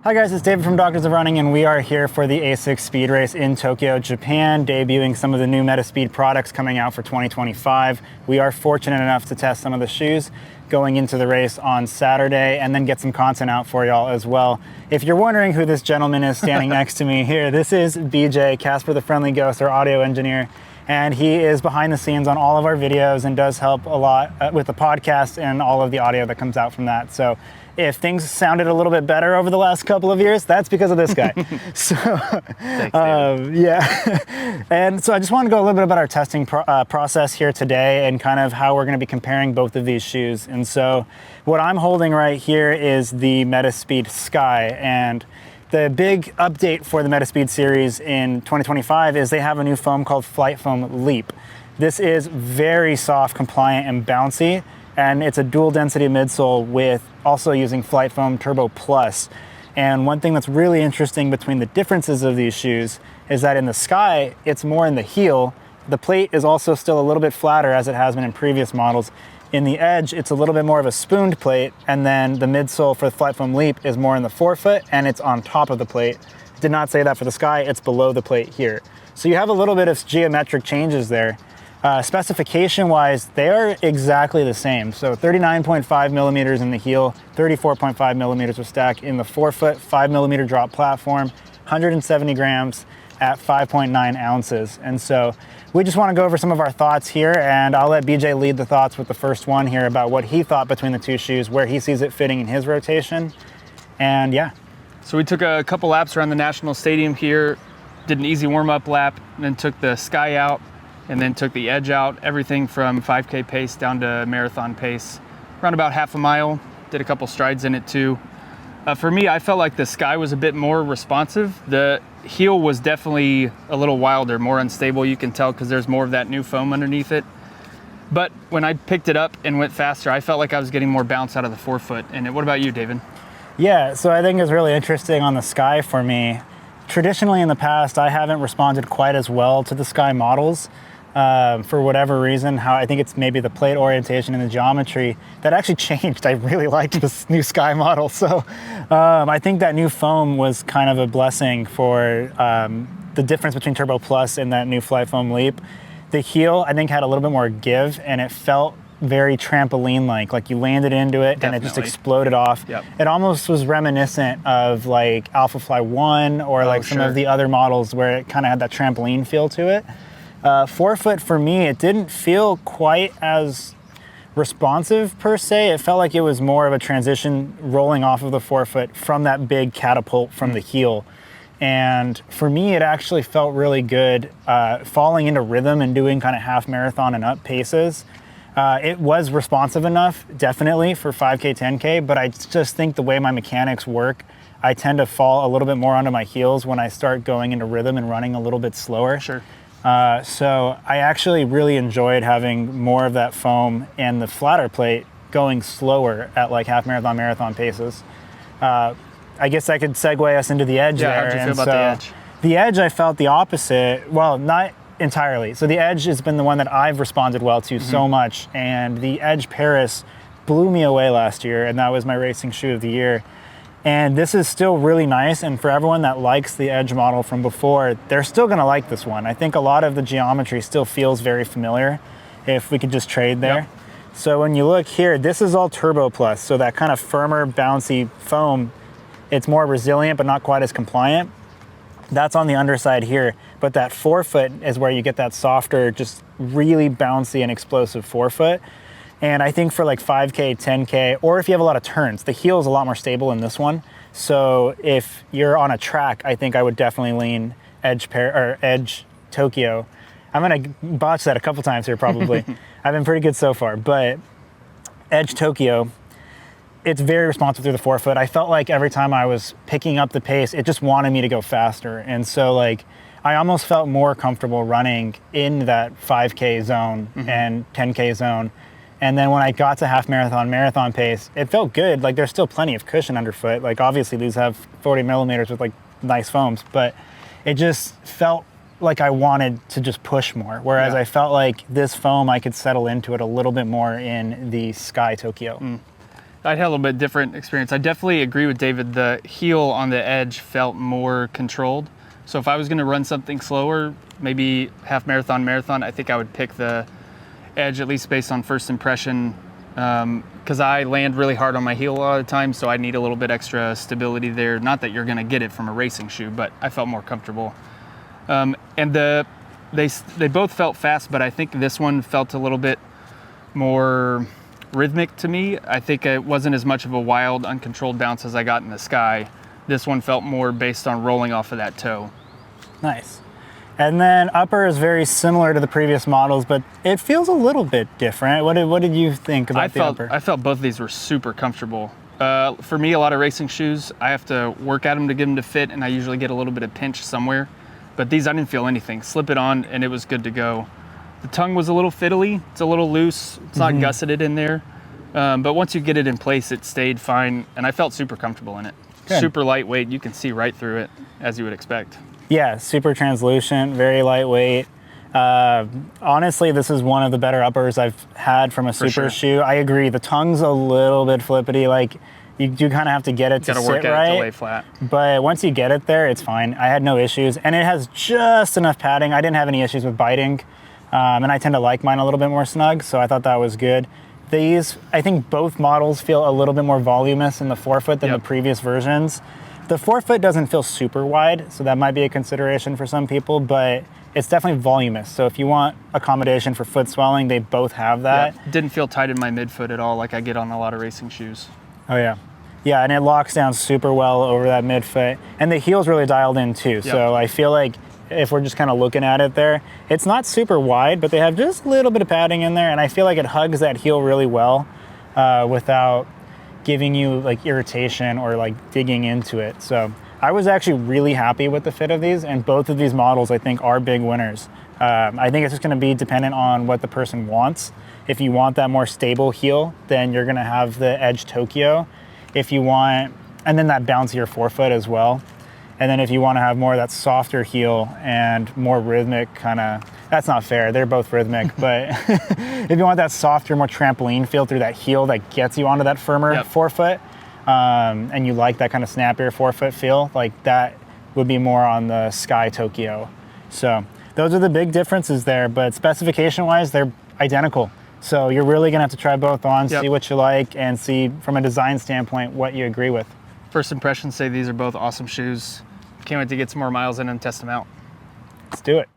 Hi guys, it's David from Doctors of Running, and we are here for the ASICS Speed Race in Tokyo, Japan, debuting some of the new Metaspeed products coming out for 2025. We are fortunate enough to test some of the shoes going into the race on Saturday and then get some content out for y'all as well. If you're wondering who this gentleman is standing next to me here, this is BJ, Casper the Friendly Ghost, our audio engineer, and he is behind the scenes on all of our videos and does help a lot with the podcast and all of the audio that comes out from that. So if things sounded a little bit better over the last couple of years, that's because of this guy. So, Thanks, yeah. And so I just want to go a little bit about our testing process here today and kind of how we're going to be comparing both of these shoes. And so what I'm holding right here is the Metaspeed Sky. And the big update for the Metaspeed series in 2025 is they have a new foam called Flight Foam Leap. This is very soft, compliant, and bouncy. And it's a dual density midsole with also using Flight Foam Turbo Plus. And one thing that's really interesting between the differences of these shoes is that in the Sky, it's more in the heel. The plate is also still a little bit flatter as it has been in previous models. In the Edge, it's a little bit more of a spooned plate, and then the midsole for the Flight Foam Leap is more in the forefoot and it's on top of the plate. Did not say that for the Sky, it's below the plate here. So you have a little bit of geometric changes there. Specification-wise, they are exactly the same. So 39.5 millimeters in the heel, 34.5 millimeters of stack in the forefoot, 5 millimeter drop platform, 170 grams at 5.9 ounces. And so we just want to go over some of our thoughts here, and I'll let BJ lead the thoughts with the first one here about what he thought between the two shoes, where he sees it fitting in his rotation, and yeah. So we took a couple laps around the National Stadium here, did an easy warm-up lap, and then took the Sky out, and then took the Edge out, everything from 5K pace down to marathon pace. Around about half a mile, did a couple strides in it too. For me, I felt like the Sky was a bit more responsive. The heel was definitely a little wilder, more unstable, you can tell, because there's more of that new foam underneath it. But when I picked it up and went faster, I felt like I was getting more bounce out of the forefoot. And what about you, David? Yeah, so I think it's really interesting on the Sky for me. Traditionally in the past, I haven't responded quite as well to the Sky models. For whatever reason, how I think it's maybe the plate orientation and the geometry that actually changed. I really liked this new Sky model. So I think that new foam was kind of a blessing for the difference between Turbo Plus and that new Flight Foam Leap. The heel, I think, had a little bit more give, and it felt very trampoline-like you landed into it. Definitely. And it just exploded off. Yep. It almost was reminiscent of like Alpha Fly 1 or some of the other models where it kind of had that trampoline feel to it. Forefoot for me, it didn't feel quite as responsive per se. It felt like it was more of a transition rolling off of the forefoot from that big catapult from the heel. And for me, it actually felt really good falling into rhythm and doing kind of half marathon and up paces. It was responsive enough, definitely, for 5K, 10K, but I just think the way my mechanics work, I tend to fall a little bit more onto my heels when I start going into rhythm and running a little bit slower. Sure. So I actually really enjoyed having more of that foam and the flatter plate going slower at like half marathon, marathon paces. I guess I could segue us into the Edge there. How'd you feel about the Edge? The Edge, I felt the opposite. Well, not entirely. So the Edge has been the one that I've responded well to so much, and the Edge Paris blew me away last year, and that was my racing shoe of the year. And this is still really nice, and for everyone that likes the Edge model from before, they're still gonna like this one. I think a lot of the geometry still feels very familiar if we could just trade there. Yep. So when you look here, this is all Turbo Plus, so that kind of firmer, bouncy foam, it's more resilient but not quite as compliant. That's on the underside here, but that forefoot is where you get that softer, just really bouncy and explosive forefoot. And I think for like 5K, 10K, or if you have a lot of turns, the heel is a lot more stable in this one. So if you're on a track, I think I would definitely lean Edge Tokyo. I'm gonna botch that a couple times here probably. I've been pretty good so far, but Edge Tokyo, it's very responsive through the forefoot. I felt like every time I was picking up the pace, it just wanted me to go faster. And so like, I almost felt more comfortable running in that 5K zone and 10K zone. And then when I got to half marathon, marathon pace, it felt good. Like there's still plenty of cushion underfoot. Like obviously these have 40 millimeters with like nice foams, but it just felt like I wanted to just push more. Whereas I felt like this foam, I could settle into it a little bit more in the Sky Tokyo. I had a little bit different experience. I definitely agree with David. The heel on the Edge felt more controlled. So if I was going to run something slower, maybe half marathon, I think I would pick the Edge, at least based on first impression, because I land really hard on my heel a lot of the time, so I need a little bit extra stability there. Not that you're going to get it from a racing shoe, but I felt more comfortable. And they both felt fast, but I think this one felt a little bit more rhythmic to me. I think it wasn't as much of a wild, uncontrolled bounce as I got in the Sky. This one felt more based on rolling off of that toe. Nice. And then upper is very similar to the previous models, but it feels a little bit different. What did you think about the upper? I felt both of these were super comfortable. For me, a lot of racing shoes, I have to work at them to get them to fit, and I usually get a little bit of pinch somewhere. But these, I didn't feel anything. Slip it on, and it was good to go. The tongue was a little fiddly. It's a little loose. It's not gusseted in there. But once you get it in place, it stayed fine, and I felt super comfortable in it. Good. Super lightweight. You can see right through it, as you would expect. Yeah, super translucent, very lightweight. Honestly, this is one of the better uppers I've had from a super shoe. I agree. The tongue's a little bit flippity. Like, you do kind of have to get it to sit right. Gotta work at it to lay flat. But once you get it there, it's fine. I had no issues. And it has just enough padding. I didn't have any issues with biting. And I tend to like mine a little bit more snug, so I thought that was good. These, I think both models feel a little bit more voluminous in the forefoot than the previous versions. The forefoot doesn't feel super wide, so that might be a consideration for some people, but it's definitely voluminous. So if you want accommodation for foot swelling, they both have that. Yeah, didn't feel tight in my midfoot at all like I get on a lot of racing shoes. Oh yeah. Yeah, and it locks down super well over that midfoot. And the heel's really dialed in too. So I feel like if we're just kind of looking at it there, it's not super wide, but they have just a little bit of padding in there, and I feel like it hugs that heel really well without giving you like irritation or like digging into it. So I was actually really happy with the fit of these, and both of these models I think are big winners. I think it's just going to be dependent on what the person wants. If you want that more stable heel, then you're going to have the Edge Tokyo. If you want, and then that bouncier forefoot as well. And then if you want to have more of that softer heel and more rhythmic kind of, that's not fair, they're both rhythmic, but if you want that softer, more trampoline feel through that heel that gets you onto that firmer forefoot, and you like that kind of snappier forefoot feel, like that would be more on the Sky Tokyo. So those are the big differences there, but specification-wise, they're identical. So you're really gonna have to try both on, see what you like, and see from a design standpoint what you agree with. First impressions say these are both awesome shoes. Can't wait to get some more miles in and test them out. Let's do it.